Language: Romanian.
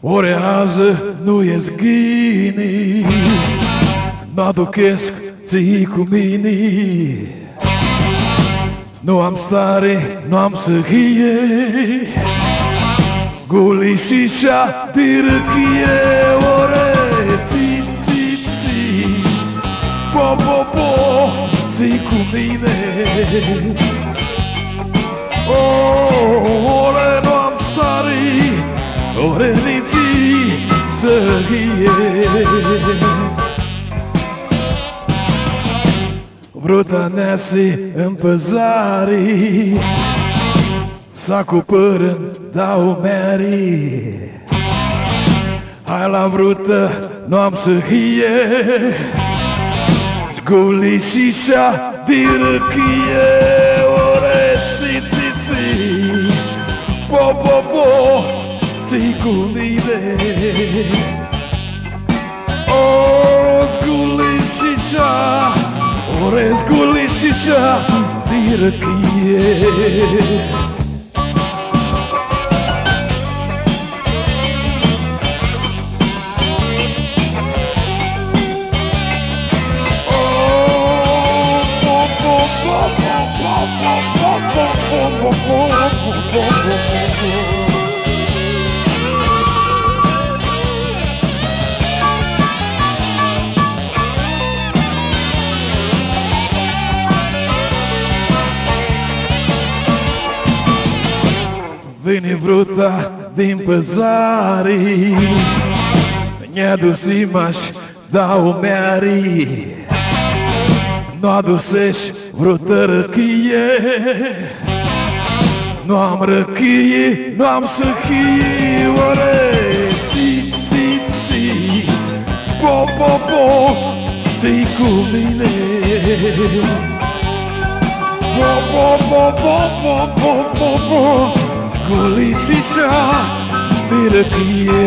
Ore azi nu ies ghini, n-aduchesc ții cu mine. Nu am stare, nu am săhie, gulișișa dirăchie. Ore ții, ții, ții, po, po, po, ții cu mine. Ore nu am stare, ore nici săhie. Bruta neasi în păzare, sacul părând dau meri. Hai la brută, nu am săhie, zgulișișa dirăchie. Ore ții, ții, ții, po, po, po, ții cu mine. O, zgulișișa, ore zgulișișa dirăchie. Vine bruta din păzare, ne-a dus imaș, dau meari. Nu adusești vreo tărăchie, nu am răchie, nu am săchie. Ore ții, ții, ții, po, po, po, ții cu mine. Po, po, po, po, po, po, po, po, gulișișa dirăchie.